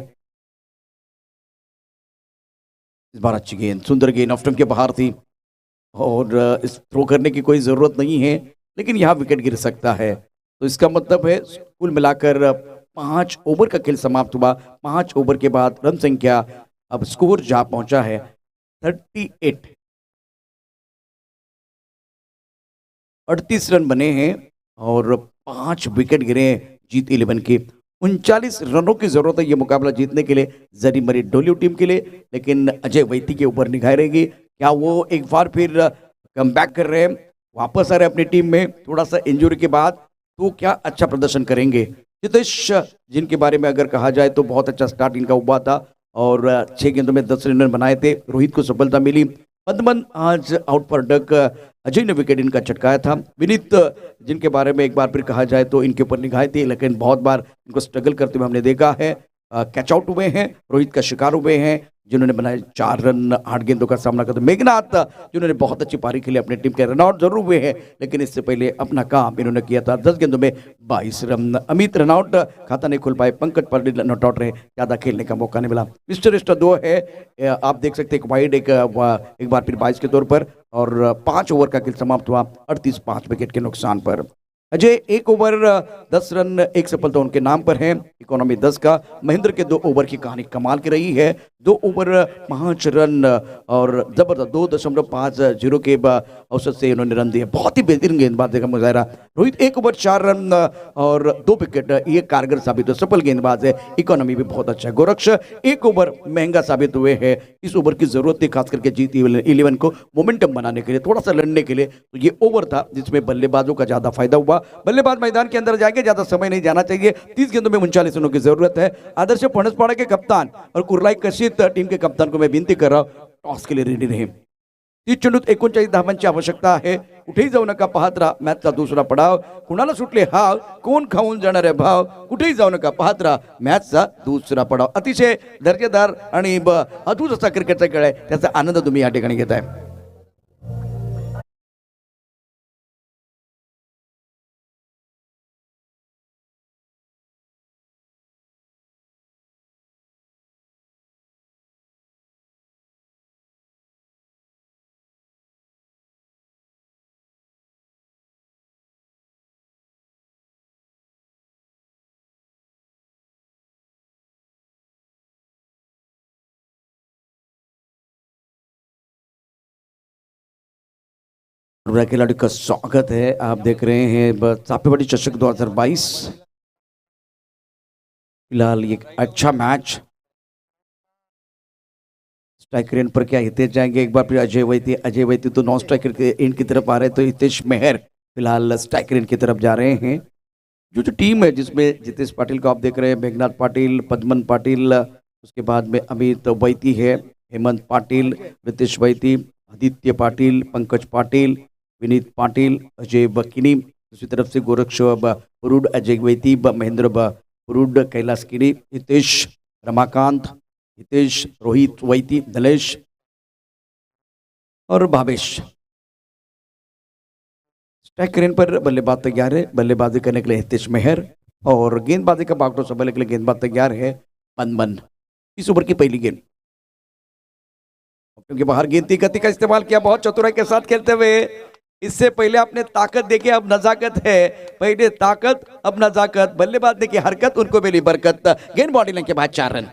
इस बार अच्छी गेंद, सुंदर गेंद, ऑफ स्टंप के बाहर थी और इस थ्रो करने की कोई जरूरत नहीं है, लेकिन यहाँ विकेट गिर सकता है। तो इसका मतलब है कुल मिलाकर 5 ओवर का खेल समाप्त हुआ। 5 ओवर के बाद रन संख्या, अब स्कोर जा पहुंचा है 38। 38 रन बने हैं और 5 विकेट गिरे हैं जीत 11 के। 39 रनों की जरूरत है ये मुकाबला जीतने के लिए जरीमरी डोलियो टीम के लिए। लेकिन अजय वैती के ऊपर निगाह रहेगी, क्या वो एक बार फिर कम बैक कर रहे हैं, वापस आ रहे हैं अपनी टीम में थोड़ा सा इंजरी के बाद, तो क्या अच्छा प्रदर्शन करेंगे। जितेश, जिनके बारे में अगर कहा जाए तो बहुत अच्छा स्टार्ट इनका हुआ था और 6 गेंदों में 10 रन बनाए थे। रोहित को सफलता मिली, पद्मन आज आउट फॉर डक, अजय ने विकेट इनका चटकाया था। विनीत जिनके बारे में एक बार फिर कहा जाए तो इनके ऊपर निगाहें थी, लेकिन बहुत बार इनको स्ट्रगल करते हुए हमने देखा है। कैच आउट हुए हैं, रोहित का शिकार हुए हैं, जिन्होंने बनाए 4 रन 8 गेंदों का सामना करते। मेघनाथ जिन्होंने बहुत अच्छी पारी खेली, अपने टीम के रनआउट जरूर हुए हैं, लेकिन इससे पहले अपना काम इन्होंने किया था। 10 गेंदों में 22 रन। अमित रनआउट खाता नहीं खुल पाए, पंकज पाटिल नॉट आउट रहे, ज्यादा खेलने का मौका नहीं मिला। मिस्टर इस्ट 2 है, आप देख सकते एक वाइड एक बार फिर 22 के तौर पर, और 5 ओवर का खेल समाप्त हुआ 38 विकेट के नुकसान पर। अजय 1 ओवर 10 रन, 1 सफलता उनके नाम पर है, इकोनॉमी 10 का। महेंद्र के 2 ओवर की कहानी कमाल की रही है, 2 ओवर 5 रन और जबरदस्त 2.50 के औसत से उन्होंने रन दिए। बहुत ही बेहतरीन गेंदबाजी का मुजाहरा। रोहित 1 ओवर 4 रन और 2 विकेट, ये कारगर साबित हुआ, सफल गेंदबाज है। इकोनॉमी भी बहुत अच्छा है। गोरक्ष 1 ओवर महंगा साबित हुए हैं, इस ओवर की जरूरत थी खास करके जीत 11 को मोमेंटम बनाने के लिए, थोड़ा सा लड़ने के लिए। तो ये ओवर था जिसमें बल्लेबाजों का ज्यादा फायदा हुआ। बल्लेबाज मैदान के अंदर जाएंगे, ज्यादा समय नहीं जाना चाहिए। 30 गेंदों में 39 रनों की जरूरत है। आदर्श फणसपाड़ा के कप्तान और कुर्लाई कशित टीम के कप्तान को मैं विनंती कर रहा हूं, टॉस के लिए रेडी रहे। 30 चेंडूत 39 धावांची आवश्यकता आहे, कुठेही जाऊ नका पाहत राहा मॅचचा दुसरा पडाव, कुणाला सुटले हाव, कोण खाऊन जाणार आहे भाव, कुठेही जाऊ नका पाहत राहा मॅचचा दुसरा पडाव। अतिशय दर्जेदार आणि अद्भुत असा क्रिकेटचा खेळ आहे, त्याचा आनंद तुम्ही या ठिकाणी घेताय। खिलाड़ी का स्वागत है, आप देख रहे हैं सापेवाड़ी चषक 2022। फिलहाल ये अच्छा मैच। स्ट्राइकर एंड पर क्या हितेश जाएंगे, एक बार फिर अजय वैती तो नॉन स्ट्राइकर के एंड की तरफ आ रहे हैं, तो हितेश मेहर फिलहाल स्ट्राइकर एंड की तरफ जा रहे हैं। जो टीम है जिसमें जितेश पाटिल को आप देख रहे हैं, मेघनाथ पाटिल, पद्मन पाटिल, उसके बाद में अमित वैती है, हेमंत पाटिल, रितेश वैती, आदित्य पाटिल, पंकज पाटिल, विनीत पाटिल, अजय बकिनी। दूसरी तरफ से गोरक्ष पुरुड, अजय वैती, महेंद्र पुरुड, कैलाश किनी, हितेश, रमाकांत, हितेश, रोहित वैती, नलेश और भावेश। स्ट्राइकर पर बल्लेबाज तैयार है, बल्लेबाजी करने के लिए हितेश मेहर, और गेंदबाजी का बागडोर संभालने के लिए गेंदबाज तैयार है पद्मन। इस ओवर की पहली गेंद क्योंकि बाहर गेंद थी, गति का इस्तेमाल किया बहुत चतुराई के साथ खेलते हुए। इससे पहले आपने ताकत देखी, अब नजाकत है। पहले ताकत, अब नजाकत। बल्लेबाज ने की हरकत, उनको मिली बरकत। गेंद बॉडी लाइन के बाद 4 रन।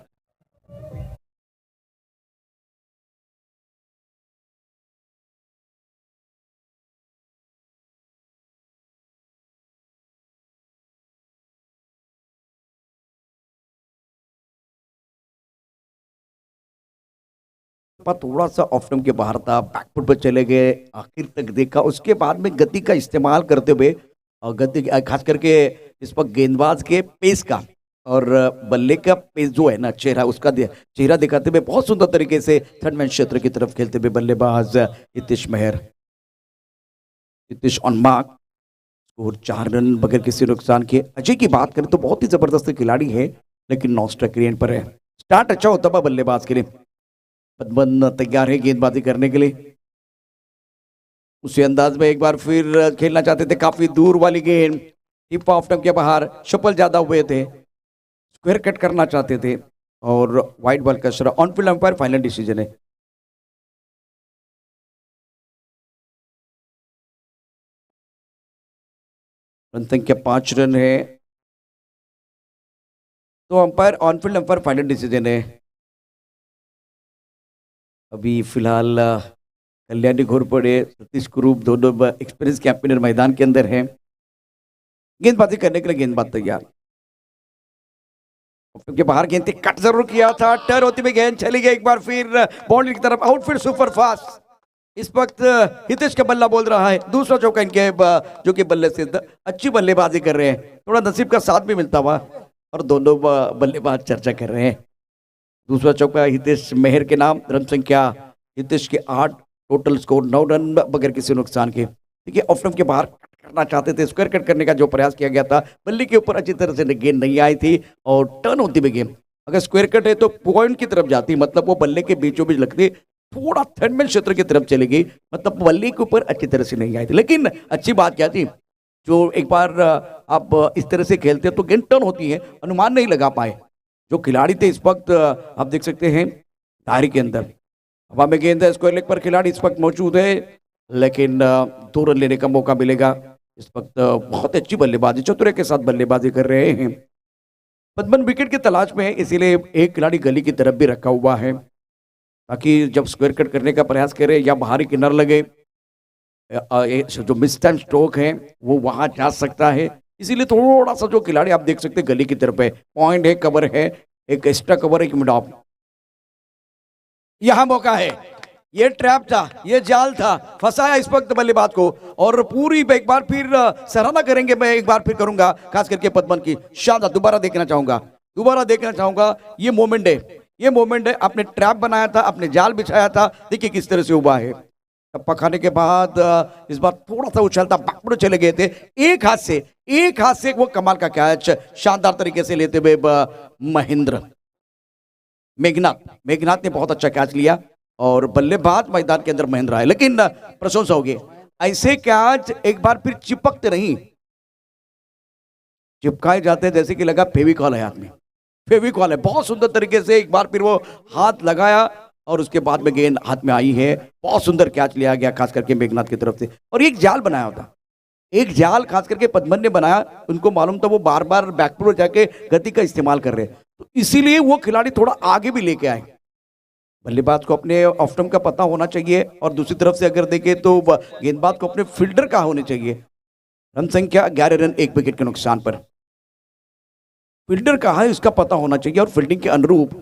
थोड़ा सा ऑफ स्टंप के बाहर था, बैकफुट पर चले गए, आखिर तक देखा, उसके बाद में गति का इस्तेमाल करते हुए, और गति खास करके इस पर गेंदबाज के पेस का और बल्ले का पेस जो है ना, चेहरा उसका चेहरा दिखाते हुए बहुत सुंदर तरीके से थर्ड मैन क्षेत्र की तरफ खेलते हुए बल्लेबाज Hitesh Meher. Hitesh on mark, score 4 run बगैर किसी नुकसान के। अजय की बात करें तो बहुत ही जबरदस्त खिलाड़ी है, लेकिन नॉन स्ट्राइकर पर है। स्टार्ट अच्छा होता है बल्लेबाज के लिए। पद्मन तैयार है गेंदबाजी करने के लिए, उसी अंदाज में एक बार फिर खेलना चाहते थे। काफी दूर वाली गेंद, टिप ऑफ स्टंप के बाहर, शफल ज्यादा हुए थे, स्क्वायर कट करना चाहते थे, और वाइड बॉल का इशारा। On field umpire final decision है। रन संख्या 5 रन है, तो umpire on field umpire final decision है। अभी फिलहाल कल्याणी घोरपड़े, सतीश कुरूप दोनों एक्सपीरियंस कैंपेनर मैदान के अंदर हैं। गेंदबाजी करने के लिए गेंदबाज तैयार, क्योंकि बाहर गेंद थी, कट जरूर किया था, टर्न होती हुई गेंद चली गई एक बार फिर बाउंड्री की तरफ। Outfield super fast. इस वक्त हितेश का बल्ला बोल रहा है, दूसरा चौका इनके जो कि बल्ले से अच्छी बल्लेबाजी कर रहे हैं, थोड़ा नसीब का साथ भी मिलता हुआ, और दोनों बल्लेबाज चर्चा कर रहे हैं। दूसरा चौका हितेश मेहर के नाम, रन संख्या हितेश के 8, टोटल स्कोर 9 रन बगैर किसी नुकसान के। देखिए ऑफ स्टंप के बाहर करना चाहते थे, स्क्वायर कट करने का जो प्रयास किया गया था, बल्ले के ऊपर अच्छी तरह से गेंद नहीं आई थी और टर्न होती हुई गेंद, अगर स्क्वायर कट है तो पॉइंट की तरफ जाती, मतलब वो बल्ले के बीचों बीच लगती, थोड़ा थर्ड मैन क्षेत्र की तरफ चली गई, मतलब बल्ले के ऊपर अच्छी तरह से नहीं आई थी। लेकिन अच्छी बात क्या थी, जो एक बार आप इस तरह से खेलते हैं तो गेंद टर्न होती है, अनुमान नहीं लगा पाए जो खिलाड़ी थे इस वक्त। आप देख सकते हैं दायरे के अंदर हवा में गेंद है, स्क्वायर लेग पर खिलाड़ी इस वक्त मौजूद है, लेकिन 2 रन लेने का मौका मिलेगा। इस वक्त बहुत अच्छी बल्लेबाजी, चतुरे के साथ बल्लेबाजी कर रहे हैं। पद्मन विकेट की तलाश में है, इसीलिए एक खिलाड़ी गली की तरफ भी रखा हुआ है ताकि जब स्क्वायर कट करने का प्रयास करे या बाहरी किनार लगे, जो मिस टाइम स्ट्रोक है वो वहां जा सकता है। इसीलिए थोड़ा सा जो खिलाड़ी आप देख सकते हैं गली की तरफ है, पॉइंट है, कवर है, एक एक्स्ट्रा कवर, एक मिड ऑफ, यहां मौका है। ये ट्रैप था, ये जाल था, फंसाया इस वक्त बल्लेबाज को, और पूरी एक बार फिर सराहना करेंगे, मैं एक बार फिर करूंगा खास करके पद्मन की। शानदार, दोबारा देखना चाहूंगा। ये मोमेंट है, आपने ट्रैप बनाया था, आपने जाल बिछाया था, देखिए किस तरह से हुआ है। टप्पा खाने के बाद इस बार थोड़ा सा उछलता बाकड़े चले गए थे, एक हाथ से वो कमाल का कैच शानदार तरीके से लेते हुए महेंद्र मेघनाथ ने बहुत अच्छा कैच लिया और बल्लेबाज मैदान के अंदर महेंद्र आए। लेकिन प्रशंसा होगी, ऐसे कैच एक बार फिर चिपकते नहीं, चिपकाए जाते हैं जैसे कि लगा फेविकॉल है हाथ में, फेविकॉल है। बहुत सुंदर तरीके से एक बार फिर वो हाथ लगाया और उसके बाद में गेंद हाथ में आई है। बहुत सुंदर कैच लिया गया खास करके मेघनाथ की तरफ से, और एक जाल बनाया होता, एक जाल खास करके पद्मन ने बनाया, उनको मालूम था वो बार बार बैकफुट जाके गति का इस्तेमाल कर रहे, तो इसीलिए वो खिलाड़ी थोड़ा आगे भी लेके आए। बल्लेबाज को अपने ऑफ स्टंप का पता होना चाहिए, और दूसरी तरफ से अगर देखें तो गेंदबाज को अपने फील्डर का होने चाहिए। रन संख्या 11 रन 1 विकेट के नुकसान पर, फील्डर का है इसका पता होना चाहिए, और फील्डिंग के अनुरूप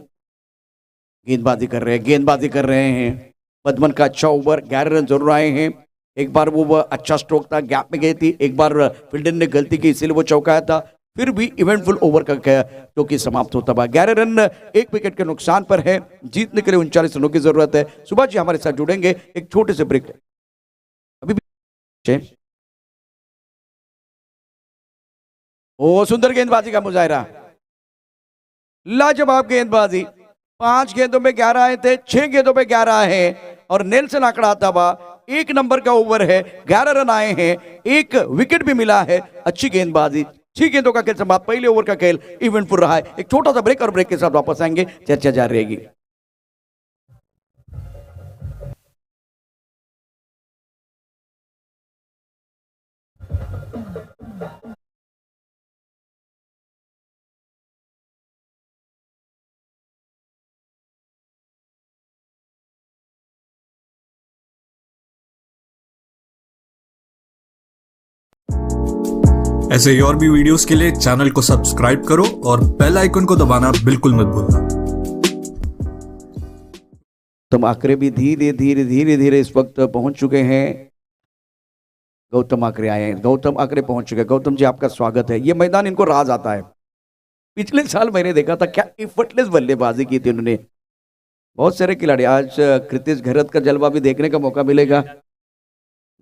गेंदबाजी कर रहे हैं। पद्मन का अच्छा ओवर, 11 रन जरूर आए हैं। एक बार वो अच्छा स्ट्रोक था, गैप में गई थी, एक बार फील्डर ने गलती की इसीलिए वो चौकाया था, फिर भी इवेंटफुल ओवर का जो कि समाप्त होता हुआ 11 रन 1 विकेट के नुकसान पर है। जीतने के लिए 39 रनों की जरूरत है। सुभाष जी हमारे साथ जुड़ेंगे एक छोटे से ब्रेक, अभी भी ओ सुंदर गेंदबाजी का मुजाहिरा, लाजवाब गेंदबाजी। 5 गेंदों में 11 आए थे, 6 गेंदों में 11 आए, और नेल्सन आंकड़ा आता हुआ 1 नंबर का ओवर है, 11 रन आए हैं, 1 विकेट भी मिला है। अच्छी गेंदबाजी, 6 गेंदों का खेल समाप्त, पहले ओवर का खेल इवेंटफुल रहा है। एक छोटा सा ब्रेक, और ब्रेक के साथ वापस आएंगे, चर्चा जारी रहेगी। ऐसे ही और भी वीडियोस के लिए चैनल को सब्सक्राइब करो और बेल आइकन को दबाना बिल्कुल मत भूलना। गौतम आकरे भी धीरे धीरे इस वक्त पहुंच चुके हैं। गौतम आकरे आए हैं, गौतम आकरे पहुंच चुके हैं। गौतम जी आपका स्वागत है। ये मैदान इनको राज आता है, पिछले साल मैंने देखा था क्या एफर्टलेस बल्लेबाजी की थी उन्होंने, बहुत सारे खिलाड़ी। आज कृतिश घरत का जलवा भी देखने का मौका मिलेगा।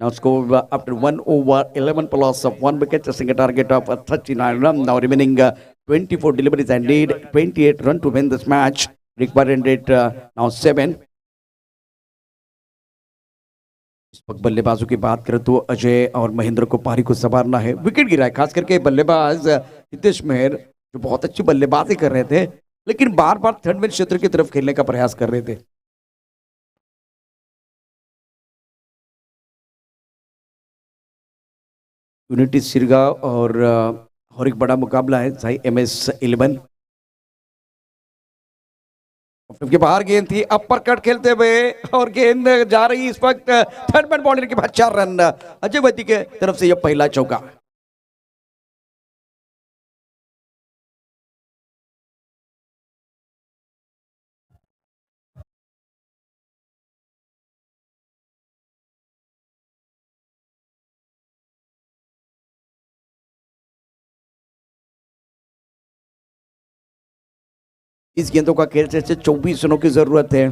Now score after 1 over 11 plus of 1 wicket, chasing a target of 39 run. Now remaining 24 deliveries and need 28 run to win this match. Required rate now 7. इस वक्त बल्लेबाजों की बात करें तो अजय और महेंद्र को पारी को संवारना है। विकेट गिरा है, खास करके बल्लेबाज हितेश मेहर जो बहुत अच्छी बल्लेबाजी कर रहे थे, लेकिन बार बार थर्ड मैन क्षेत्र की तरफ खेलने का प्रयास कर रहे थे। यूनिटी सिरगा और एक बड़ा मुकाबला है साई MS11 के बाहर गेंद थी, अपर कट खेलते हुए, और गेंद जा रही इस वक्त थर्ड मैन बाउंड्री के बाद 4 रन अजय वती के तरफ से यह पहला चौका। इस गेंदों का खेल से 24 रनों की जरूरत है।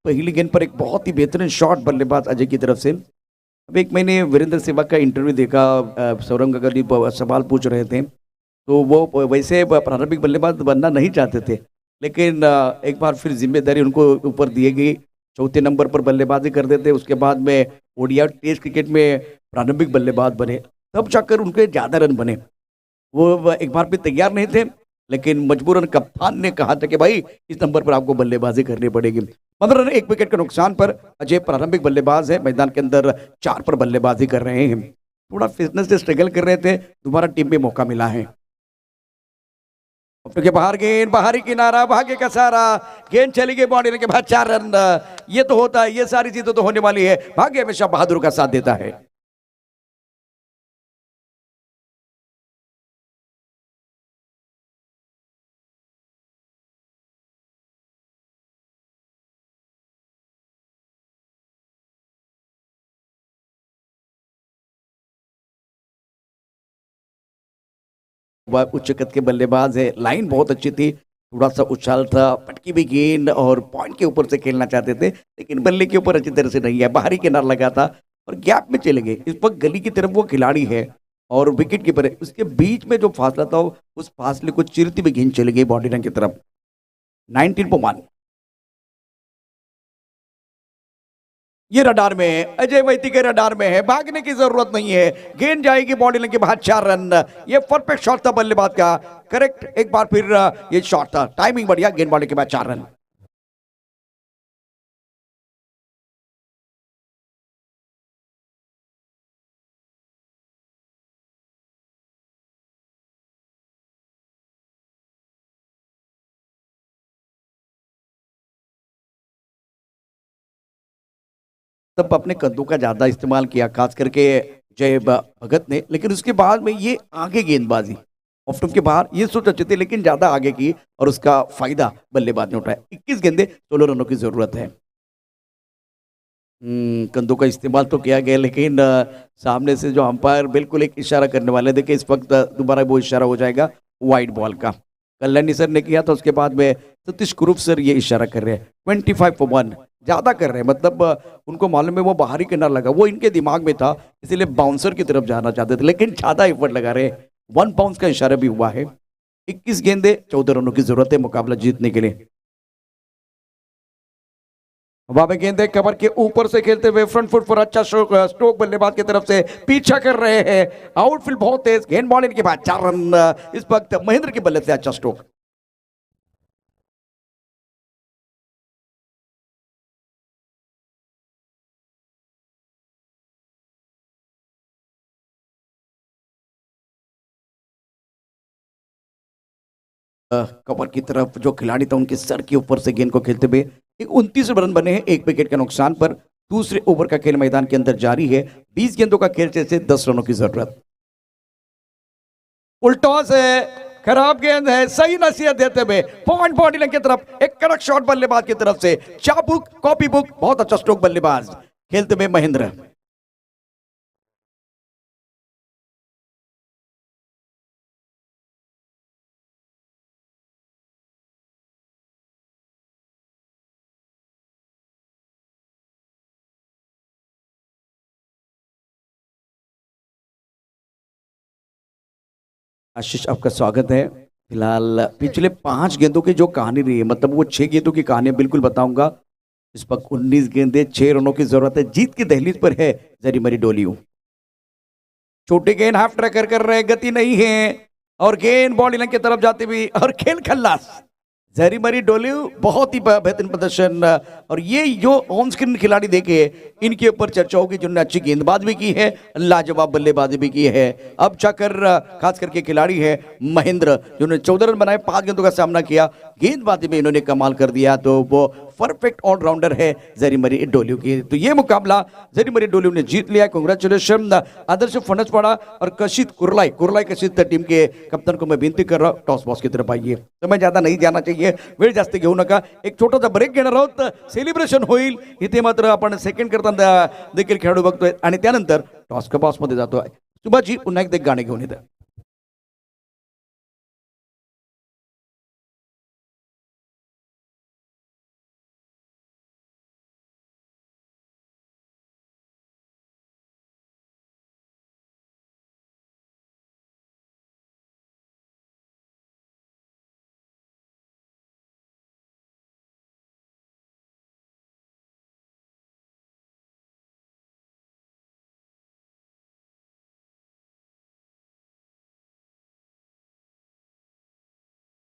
पहली गेंद पर एक बहुत ही बेहतरीन शॉट बल्लेबाज अजय की तरफ से। अब एक मैंने वीरेंद्र सहवाग का इंटरव्यू देखा, सौरभ गगली सवाल पूछ रहे थे, तो वो वैसे प्रारंभिक बल्लेबाज बनना नहीं चाहते थे, लेकिन एक बार फिर जिम्मेदारी उनको ऊपर दी गई, चौथे नंबर पर बल्लेबाजी कर देते, उसके बाद में ओडीआई टेस्ट क्रिकेट में प्रारंभिक बल्लेबाज बने, तब जाकर उनके ज़्यादा रन बने। वो एक बार भी तैयार नहीं थे, लेकिन मजबूरन कप्तान ने कहा था कि भाई इस नंबर पर आपको बल्लेबाजी करनी पड़ेगी। 15 रन 1 विकेट के नुकसान पर अजय प्रारंभिक बल्लेबाज है, मैदान के अंदर 4 पर बल्लेबाजी कर रहे हैं। थोड़ा फिटनेस से स्ट्रगल कर रहे थे, दोबारा टीम में मौका मिला है। के बाहर गेंद, बाहरी किनारा, भाग्य का सारा, गेंद चली गई बाउंड्री के बाद 4 रन। ये तो होता है, ये सारी चीजें तो होने वाली है, भाग्य हमेशा बहादुर का साथ देता है। वह उच्च कद के बल्लेबाज है, लाइन बहुत अच्छी थी, थोड़ा सा उछाल था, पटकी भी गेंद और पॉइंट के ऊपर से खेलना चाहते थे, लेकिन बल्ले के ऊपर अच्छी तरह से नहीं है, बाहरी किनारा लगा था और गैप में चले गए। इस वक्त गली की तरफ वो खिलाड़ी है और विकेट कीपर है, उसके बीच में जो फासला था उस फासले को चीरती हुई गेंद चली गई बाउंड्री लाइन की तरफ। 19.1 ये रडार में है, अजय वैती के रडार में है, भागने की जरूरत नहीं है, गेंद जाएगी बॉडी लाइन के बाहर। 4 रन। ये परफेक्ट शॉट था बल्लेबाज का, करेक्ट। एक बार फिर ये शॉट था, टाइमिंग बढ़िया, गेंद बॉडी के बाद 4 रन। तब अपने कद्दू का ज्यादा इस्तेमाल किया, खास करके जय भगत ने, लेकिन उसके बाद में ये आगे गेंदबाजी ऑफ स्टंप के बाहर ये सोच अच्छी थी, लेकिन ज्यादा आगे की और उसका फायदा बल्लेबाज ने उठाया। 21 गेंदे 16 रनों की जरूरत है। कंधों का इस्तेमाल तो किया गया, लेकिन सामने से जो अंपायर बिल्कुल एक इशारा करने वाले, देखिए इस वक्त दोबारा वो इशारा हो जाएगा वाइड बॉल का। कल्याणी सर ने किया था, उसके बाद में सतीश कुरूप सर ये इशारा कर रहे हैं। 25 for 1 ज्यादा कर रहे हैं, मतलब उनको मालूम है वो बाहरी किनारा लगा, वो इनके दिमाग में था, इसीलिए बाउंसर की तरफ जाना चाहते थे, लेकिन ज्यादा एफर्ट लगा रहे। 1 बाउंस का इशारा भी हुआ है। 21 गेंदे 14 रनों की जरूरत है मुकाबला जीतने के लिए। वावे गेंदे कवर के ऊपर से खेलते हुए फ्रंट फुट पर अच्छा स्ट्रोक बल्लेबाज की तरफ से पीछा कर रहे हैं। आउटफील्ड बहुत तेज, गेंद बॉल के बाद 4 रन। इस वक्त महेंद्र के बल्ले से अच्छा स्ट्रोक। कवर की तरफ जो खिलाड़ी था उनके सर के ऊपर से गेंद को खेलते हुए 29 रन बने हैं 1 विकेट के नुकसान पर। दूसरे ओवर का खेल मैदान के अंदर जारी है। 20 गेंदों का खेल से 10 रनों की जरूरत। उल्टॉस है, खराब गेंद है, सही नसीहत देते हुए पॉइंट बॉडी लाइन की तरफ एक कड़क शॉट बल्लेबाज की तरफ से। चाबुक कॉपी बुक, बहुत अच्छा स्ट्रोक बल्लेबाज खेलते हुए महेंद्र। आशीष आपका स्वागत है। फिलहाल पिछले 5 गेंदों की जो कहानी रही है, मतलब वो 6 गेंदों की कहानी बिल्कुल बताऊंगा। इस वक्त 19 गेंदे 6 रनों की जरूरत है। जीत की दहलीज पर है जरी मरी डोलियो। छोटे गेंद हाफ ट्रैकर कर रहे, गति नहीं है और गेंद बॉडी लाइन की तरफ जाती हुई और खेल खल्लास। जरी मरी डोलियो बहुत ही बेहतरीन प्रदर्शन। और ये जो ऑन स्क्रीन खिलाड़ी देखे इनके ऊपर चर्चा होगी, जिन्होंने अच्छी गेंदबाजी भी की है, लाजवाब बल्लेबाजी भी की है। अब जाकर खास करके खिलाड़ी है महेंद्र, जिन्होंने 14 रन बनाए, 5 गेंदों का सामना किया, गेंदबाजी में इन्होंने कमाल कर दिया। तो वो परफेक्ट ऑलराउंडर है जरी मरी डोलियो की। तो ये मुकाबला जरी मरी डोलियो ने जीत लिया। कांग्रेचुलेशन। आदर्श फंडस पड़ा और कशित कुरलाई कशित टीम के कप्तान को मैं विनंती कर रहा हूं, टॉस बॉक्स की तरफ आइए। समय ज्यादा नाही जाना चाहिए, वेळ जास्त घेऊ नका। एक छोटासा ब्रेक घेणार आहोत, सेलिब्रेशन होईल। इथे मात्र आपण सेकंड करताना देखील खेळाडू बघतोय आणि त्यानंतर टॉस का बॉक्स मध्ये जातोय। सुभाषजी पुन्हा एकदा गाणे घेऊन येतात।